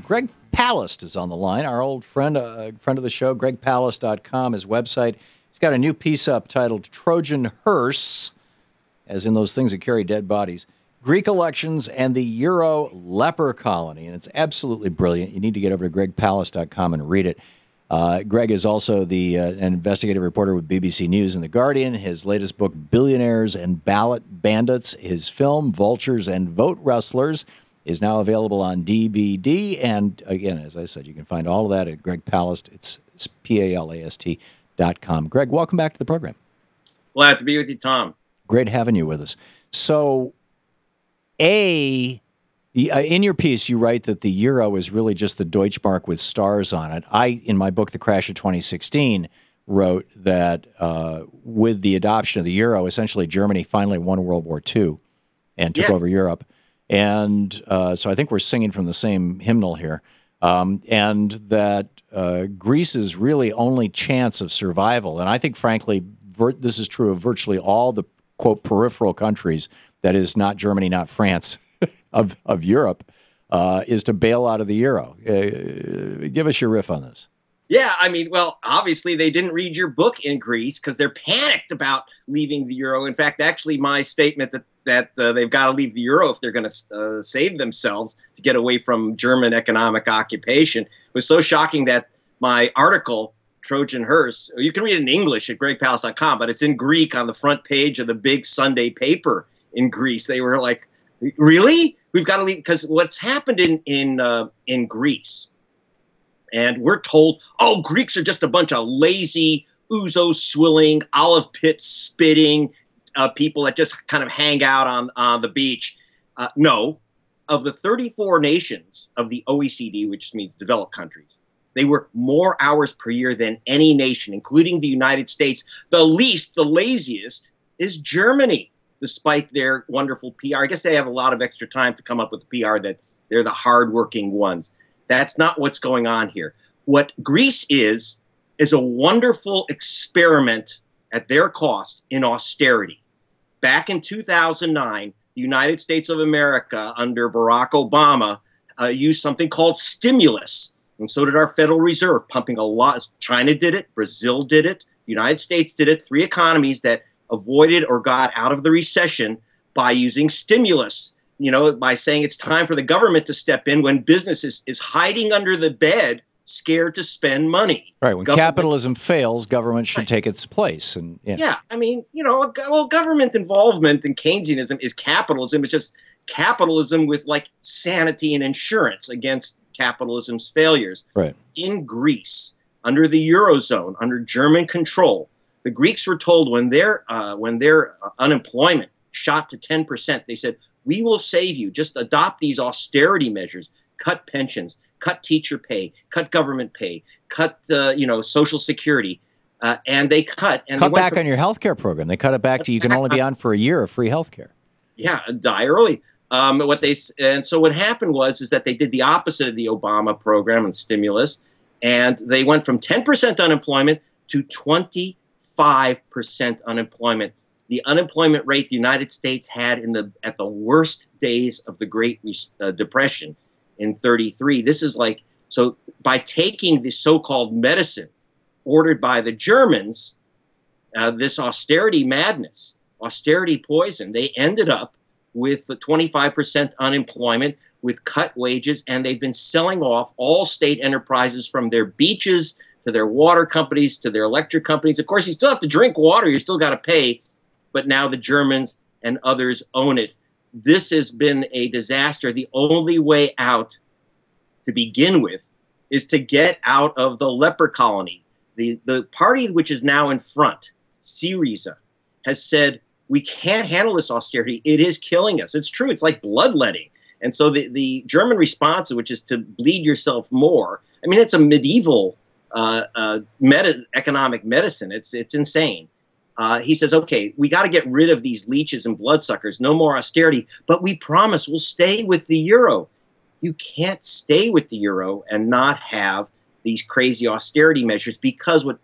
Greg Palast is on the line, our old friend of the show, gregpalast.com, his website. He's got a new piece up titled Trojan Hearse, as in those things that carry dead bodies, Greek elections and the Euro leper colony. And it's absolutely brilliant. You need to get over to gregpalast.com and read it. Greg is also an investigative reporter with BBC News and The Guardian. His latest book, Billionaires and Ballot Bandits, his film, Vultures and Vote Wrestlers, is now available on DVD. And again, as I said, you can find all of that at Greg Palast. It's PALAST.com. Greg, welcome back to the program. Glad to be with you, Tom. Great having you with us. So, in your piece, you write that the euro is really just the Deutschmark with stars on it. In my book, The Crash of 2016, wrote that with the adoption of the euro, essentially Germany finally won World War II and took over Europe. And so I think we're singing from the same hymnal here. And that Greece's really only chance of survival, and I think, frankly, this is true of virtually all the, quote, peripheral countries, that is not Germany, not France, of Europe, is to bail out of the euro. Give us your riff on this. Yeah, I mean, well, obviously they didn't read your book in Greece because they're panicked about leaving the euro. In fact, actually, my statement that they've got to leave the euro if they're going to save themselves to get away from German economic occupation was so shocking that my article, Trojan Hearse, you can read it in English at gregpalast.com, but it's in Greek on the front page of the big Sunday paper in Greece. They were like, really? We've got to leave? Because what's happened in Greece, and we're told, oh, Greeks are just a bunch of lazy, ouzo swilling, olive pit spitting people that just kind of hang out on the beach. No, of the 34 nations of the OECD, which means developed countries, they work more hours per year than any nation, including the United States. The least, the laziest, is Germany, despite their wonderful PR. I guess they have a lot of extra time to come up with the PR that they're the hardworking ones. That's not what's going on here. What Greece is a wonderful experiment at their cost in austerity. Back in 2009, the United States of America, under Barack Obama, used something called stimulus. And so did our Federal Reserve, pumping a lot. China did it. Brazil did it. The United States did it. 3 economies that avoided or got out of the recession by using stimulus, by saying it's time for the government to step in when business is hiding under the bed, scared to spend money. Right. When capitalism fails, government should take its place. And yeah, I mean, well, government involvement in Keynesianism is capitalism. It's just capitalism with like sanity and insurance against capitalism's failures. Right. In Greece, under the Eurozone, under German control, the Greeks were told when their unemployment shot to 10%, they said, we will save you. Just adopt these austerity measures, cut pensions, cut teacher pay, cut government pay, cut Social Security, and they cut. And cut back on your health care program. They cut it back to you can only be on for a year of free health care. Yeah, die early. So what happened is that they did the opposite of the Obama program and stimulus, and they went from 10% unemployment to 25% unemployment. The unemployment rate the United States had at the worst days of the Great Depression in 1933. This is so by taking the so-called medicine ordered by the Germans, this austerity madness, austerity poison, they ended up with 25% unemployment, with cut wages, and they've been selling off all state enterprises from their beaches to their water companies to their electric companies. Of course, you still have to drink water. You still got to pay. But now the Germans and others own it. This has been a disaster. The only way out to begin with is to get out of the leper colony. The party which is now in front, Syriza, has said, we can't handle this austerity. It is killing us. It's true. It's like bloodletting. And so the German response, which is to bleed yourself more, I mean, it's a medieval economic medicine. It's insane. He says, okay, we got to get rid of these leeches and bloodsuckers. No more austerity. But we promise we'll stay with the euro. You can't stay with the euro and not have these crazy austerity measures because most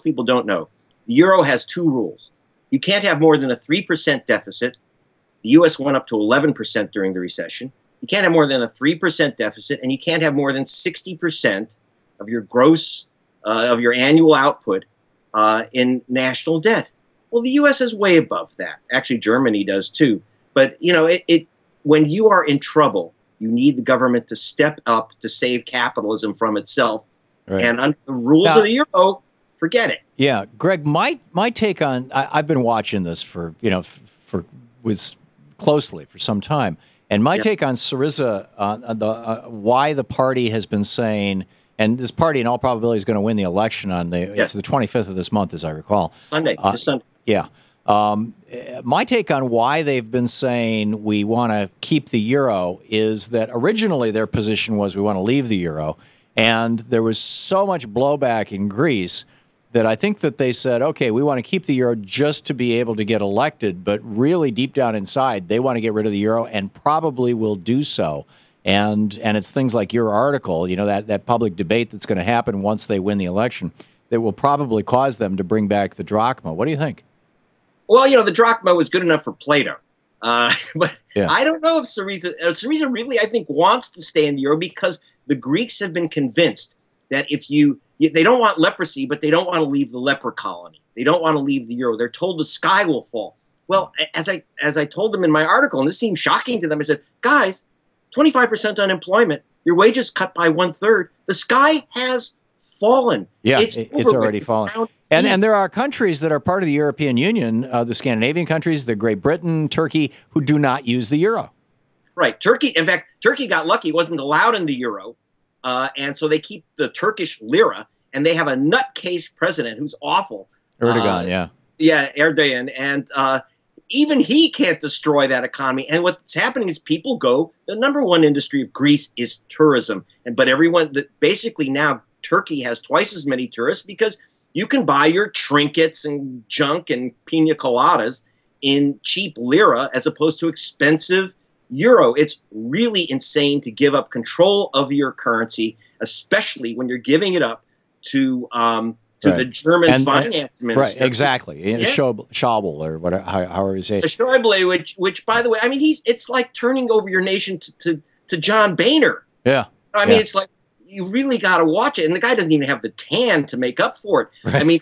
people don't know. The euro has 2 rules. You can't have more than a 3% deficit. The U.S. went up to 11% during the recession. You can't have more than a 3% deficit, and you can't have more than 60% of your gross, of your annual output in national debt. Well, the U.S. is way above that. Actually, Germany does too. But, when you are in trouble, you need the government to step up to save capitalism from itself. Right. And under the rules of the euro, forget it. Yeah, Greg, my take on I've been watching this closely for some time, and my take on Syriza, why the party has been saying, and this party in all probability is going to win the election on it's the 25th of this month, as I recall. Sunday. This Sunday. Yeah. My take on why they've been saying we want to keep the euro is that originally their position was we want to leave the euro, and there was so much blowback in Greece that I think that they said, okay, we want to keep the euro just to be able to get elected, but really deep down inside, they want to get rid of the euro and probably will do so. And it's things like your article, that public debate that's going to happen once they win the election that will probably cause them to bring back the drachma. What do you think? Well, the drachma was good enough for Plato. But I don't know if Syriza really, I think, wants to stay in the euro because the Greeks have been convinced that they don't want leprosy, but they don't want to leave the leper colony. They don't want to leave the euro. They're told the sky will fall. Well, as I told them in my article, and this seemed shocking to them, I said, guys, 25% unemployment, your wages cut by 1/3. The sky has fallen. Yeah, it's already fallen. And there are countries that are part of the European Union, the Scandinavian countries, the Great Britain, Turkey, who do not use the euro. Right. Turkey, in fact, Turkey got lucky. It wasn't allowed in the euro. And so they keep the Turkish lira, and they have a nutcase president who's awful. Erdogan, Yeah, Erdogan. And even he can't destroy that economy. And what's happening is people go, the number one industry of Greece is tourism. But basically now Turkey has twice as many tourists because you can buy your trinkets and junk and pina coladas in cheap lira as opposed to expensive euro. It's really insane to give up control of your currency, especially when you're giving it up to the German finance minister. Right, exactly. Schäuble, or whatever, however you say it. Schäuble, which, by the way, I mean, it's like turning over your nation to John Boehner. Yeah. I mean, it's like, you really got to watch it. And the guy doesn't even have the tan to make up for it. Right. I mean,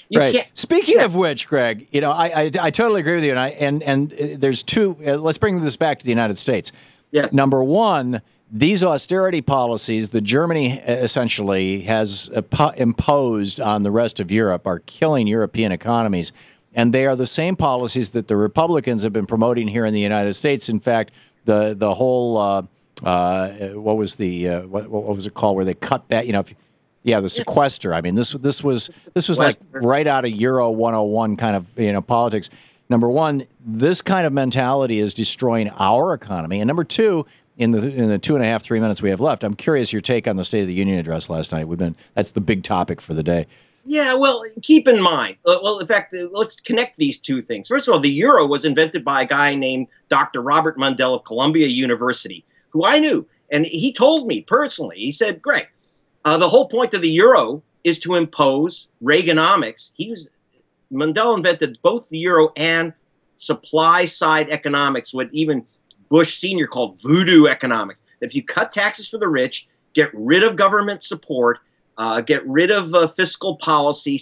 you can't. Speaking of which, Greg, I totally agree with you. And there's two, let's bring this back to the United States. Yes. Number one, these austerity policies that Germany essentially has imposed on the rest of Europe are killing European economies. And they are the same policies that the Republicans have been promoting here in the United States. In fact, the whole what was it called where they cut that? The sequester. I mean, this was like right out of Euro 101 kind of politics. Number one, this kind of mentality is destroying our economy, and number two, in the 2.5-3 minutes we have left, I'm curious your take on the State of the Union address last night. That's the big topic for the day. Yeah, well, keep in mind. In fact, let's connect these two things. First of all, the euro was invented by a guy named Dr. Robert Mundell of Columbia University, who I knew. And he told me personally, he said, Greg, the whole point of the euro is to impose Reaganomics. Mundell invented both the euro and supply side economics, what even Bush Sr. called voodoo economics. If you cut taxes for the rich, get rid of government support, get rid of fiscal policy,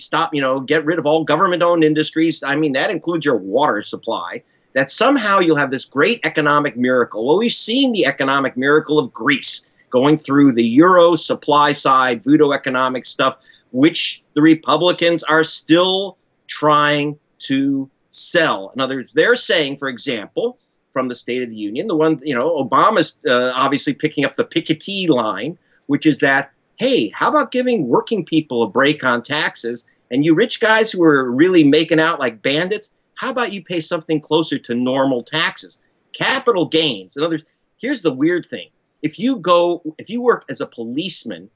get rid of all government-owned industries. I mean, that includes your water supply. That somehow you'll have this great economic miracle. Well, we've seen the economic miracle of Greece going through the euro supply side voodoo economic stuff, which the Republicans are still trying to sell. In other words, they're saying, for example, from the State of the Union, the one, Obama's obviously picking up the Piketty line, which is that, hey, how about giving working people a break on taxes? And you rich guys who are really making out like bandits, how about you pay something closer to normal taxes? Capital gains. In other words, here's the weird thing. If you work as a policeman,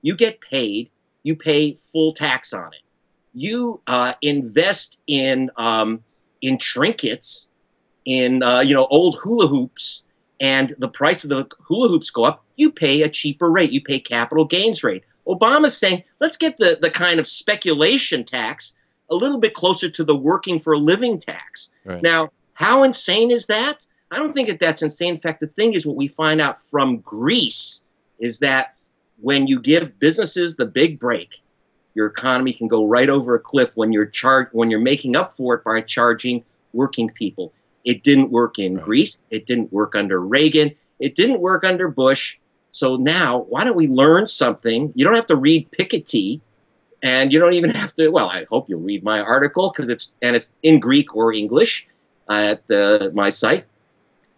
you get paid, you pay full tax on it. You invest in trinkets, in old hula hoops, and the price of the hula hoops go up, you pay a cheaper rate. You pay capital gains rate. Obama's saying, let's get the kind of speculation tax a little bit closer to the working for a living tax. Right. Now, how insane is that? I don't think that that's insane. In fact, the thing is, what we find out from Greece is that when you give businesses the big break, your economy can go right over a cliff when you're making up for it by charging working people. It didn't work in Greece. It didn't work under Reagan. It didn't work under Bush. So now, why don't we learn something? You don't have to read Piketty, and you don't even have to. Well, I hope you'll read my article because it's in Greek or English at my site.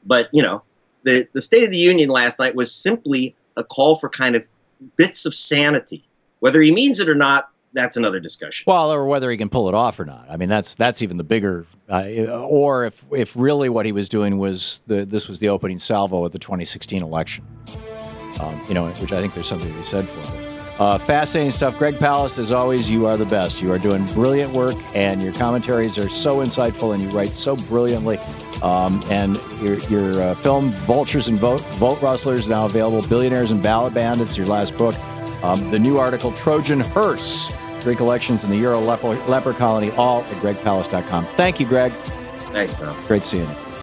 But the State of the Union last night was simply a call for kind of bits of sanity. Whether he means it or not, that's another discussion. Well, or whether he can pull it off or not. I mean, that's even the bigger. Or if really what he was doing was this was the opening salvo of the 2016 election. Which I think there's something to be said for. Fascinating stuff. Greg Palast, as always, you are the best. You are doing brilliant work, and your commentaries are so insightful, and you write so brilliantly. And your film, Vultures and Vote Rustlers, now available. Billionaires and Ballot Bandits, your last book. The new article, Trojan Hearse, Greek elections in the Euro Leper colony, all at gregpalast.com. Thank you, Greg. Thanks, Tom. Great seeing you.